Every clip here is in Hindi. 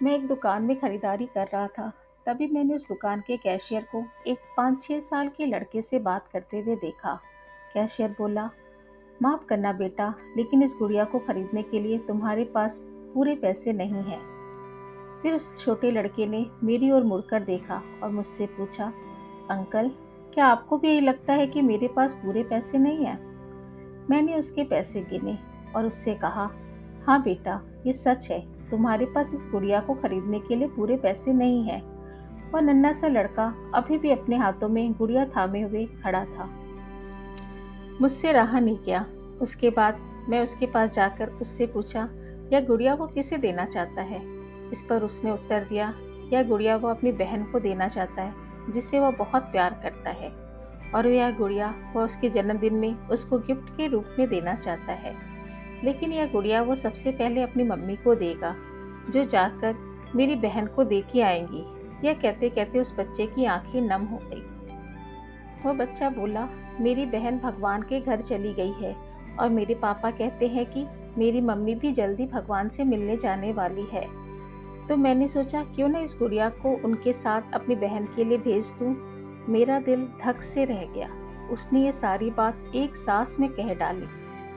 मैं एक दुकान में खरीदारी कर रहा था। तभी मैंने उस दुकान के कैशियर को एक 5-6 साल के लड़के से बात करते हुए देखा। कैशियर बोला, माफ करना बेटा, लेकिन इस गुड़िया को खरीदने के लिए तुम्हारे पास पूरे पैसे नहीं हैं। फिर उस छोटे लड़के ने मेरी ओर मुड़कर देखा और मुझसे पूछा, अंकल, क्या आपको भी यही लगता है कि मेरे पास पूरे पैसे नहीं हैं? मैंने उसके पैसे गिने और उससे कहा, हाँ बेटा, ये सच है, तुम्हारे पास इस गुड़िया को खरीदने के लिए पूरे पैसे नहीं हैं। वह नन्हा सा लड़का अभी भी अपने हाथों में गुड़िया थामे हुए खड़ा था। मुझसे रहा नहीं गया। उसके बाद मैं उसके पास जाकर उससे पूछा, यह गुड़िया वो किसे देना चाहता है? इस पर उसने उत्तर दिया, यह गुड़िया वो अपनी बहन को देना चाहता है, जिससे वह बहुत प्यार करता है, और यह गुड़िया वह उसके जन्मदिन में उसको गिफ्ट के रूप में देना चाहता है। लेकिन यह गुड़िया वो सबसे पहले अपनी मम्मी को देगा, जो जाकर मेरी बहन को दे के आएंगी। यह कहते कहते उस बच्चे की आंखें नम हो गई। वह बच्चा बोला, मेरी बहन भगवान के घर चली गई है और मेरे पापा कहते हैं कि मेरी मम्मी भी जल्दी भगवान से मिलने जाने वाली है। तो मैंने सोचा, क्यों ना इस गुड़िया को उनके साथ अपनी बहन के लिए भेज दूं। मेरा दिल धक से रह गया। उसने ये सारी बात एक सांस में कह डाली।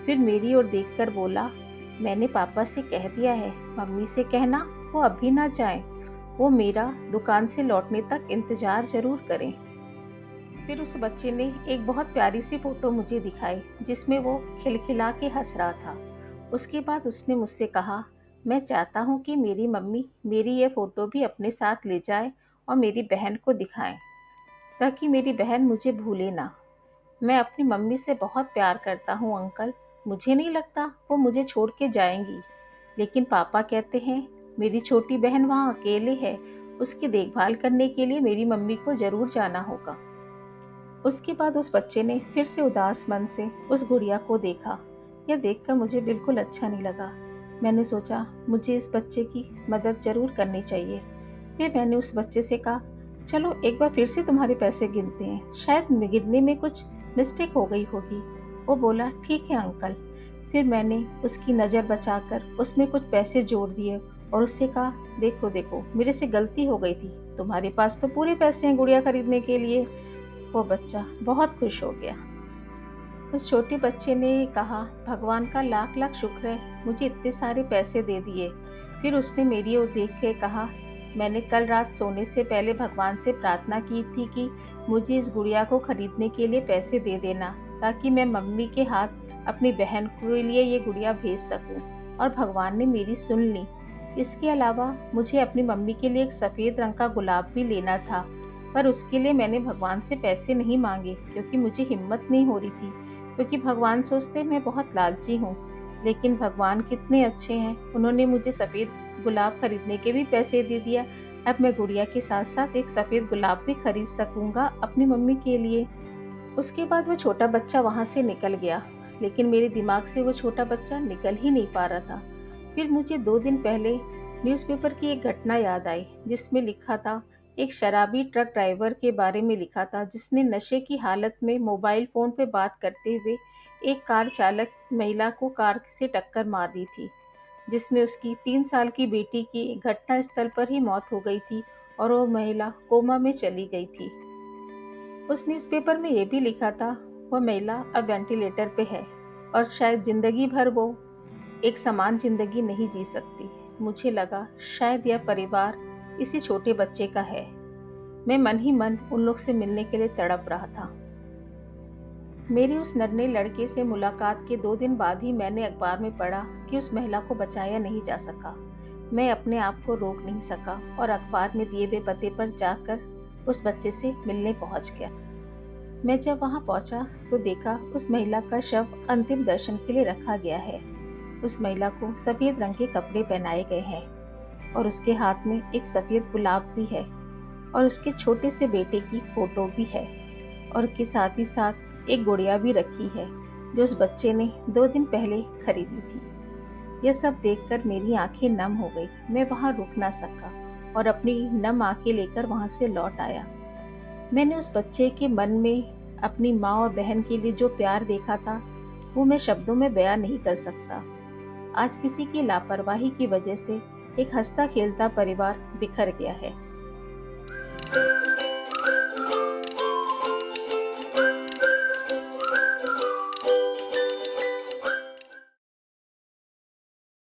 फिर मेरी ओर देखकर बोला, मैंने पापा से कह दिया है, मम्मी से कहना वो अभी ना जाएं। वो मेरा दुकान से लौटने तक इंतजार जरूर करें। फिर उस बच्चे ने एक बहुत प्यारी सी फोटो मुझे दिखाई, जिसमें वो खिलखिला के हंस रहा था। उसके बाद उसने मुझसे कहा, मैं चाहता हूँ कि मेरी मम्मी मेरी ये फोटो भी अपने साथ ले जाए और मेरी बहन को दिखाएं, ताकि मेरी बहन मुझे भूले ना। मैं अपनी मम्मी से बहुत प्यार करता हूँ अंकल। मुझे नहीं लगता वो मुझे छोड़ के जाएंगी। लेकिन पापा कहते हैं मेरी छोटी बहन वहाँ अकेले है, उसकी देखभाल करने के लिए मेरी मम्मी को जरूर जाना होगा। उसके बाद उस बच्चे ने फिर से उदास मन से उस गुड़िया को देखा। यह देखकर मुझे बिल्कुल अच्छा नहीं लगा। मैंने सोचा, मुझे इस बच्चे की मदद जरूर करनी चाहिए। फिर मैंने उस बच्चे से कहा, चलो एक बार फिर से तुम्हारे पैसे गिनते हैं, शायद गिनने में कुछ मिस्टेक हो गई होगी। वो बोला, ठीक है अंकल। फिर मैंने उसकी नज़र बचाकर उसमें कुछ पैसे जोड़ दिए और उससे कहा, देखो देखो, मेरे से गलती हो गई थी, तुम्हारे पास तो पूरे पैसे हैं गुड़िया खरीदने के लिए। वो बच्चा बहुत खुश हो गया। उस छोटे बच्चे ने कहा, भगवान का लाख लाख शुक्र है, मुझे इतने सारे पैसे दे दिए। फिर उसने मेरी ओर देख के कहा, मैंने कल रात सोने से पहले भगवान से प्रार्थना की थी कि मुझे इस गुड़िया को खरीदने के लिए पैसे दे देना, ताकि मैं मम्मी के हाथ अपनी बहन के लिए ये गुड़िया भेज सकूं। और भगवान ने मेरी सुन ली। इसके अलावा मुझे अपनी मम्मी के लिए एक सफ़ेद रंग का गुलाब भी लेना था, पर उसके लिए मैंने भगवान से पैसे नहीं मांगे, क्योंकि मुझे हिम्मत नहीं हो रही थी, क्योंकि भगवान सोचते मैं बहुत लालची हूँ। लेकिन भगवान कितने अच्छे हैं, उन्होंने मुझे सफ़ेद गुलाब खरीदने के भी पैसे दे दिया। अब मैं गुड़िया के साथ साथ एक सफ़ेद गुलाब भी खरीद सकूंगा अपनी मम्मी के लिए। उसके बाद वो छोटा बच्चा वहाँ से निकल गया, लेकिन मेरे दिमाग से वो छोटा बच्चा निकल ही नहीं पा रहा था। फिर मुझे 2 दिन पहले न्यूज़पेपर की एक घटना याद आई, जिसमें लिखा था, एक शराबी ट्रक ड्राइवर के बारे में लिखा था, जिसने नशे की हालत में मोबाइल फ़ोन पर बात करते हुए एक कार चालक महिला को कार से टक्कर मार दी थी, जिसमें उसकी 3 साल की बेटी की घटनास्थल पर ही मौत हो गई थी और वो महिला कोमा में चली गई थी। उस न्यूज़पेपर में ये भी लिखा था, वह महिला अब वेंटिलेटर पे है और शायद जिंदगी भर वो एक समान जिंदगी नहीं जी सकती। मुझे लगा, शायद यह परिवार इसी छोटे बच्चे का है। मैं मन ही मन उन लोग से मिलने के लिए तड़प रहा था। मेरी उस नन्हे लड़के से मुलाकात के 2 दिन बाद ही मैंने अखबार में पढ़ा कि उस महिला को बचाया नहीं जा सका। मैं अपने आप को रोक नहीं सका और अखबार में दिए हुए पते पर जाकर उस बच्चे से मिलने पहुंच गया। मैं जब वहां पहुंचा तो देखा, उस महिला का शव अंतिम दर्शन के लिए रखा गया है। उस महिला को सफेद रंग के कपड़े पहनाए गए हैं और उसके हाथ में एक सफेद गुलाब भी है और उसके छोटे से बेटे की फोटो भी है, और के साथ ही साथ एक गुड़िया भी रखी है, जो उस बच्चे ने 2 दिन पहले खरीदी थी। यह सब देखकर मेरी आंखें नम हो गई। मैं वहां रुक ना सका और अपनी नम आंखें लेकर वहां से लौट आया। मैंने उस बच्चे के मन में अपनी माँ और बहन के लिए जो प्यार देखा था, वो मैं शब्दों में बयां नहीं कर सकता। आज किसी की लापरवाही की वजह से एक हंसता खेलता परिवार बिखर गया है।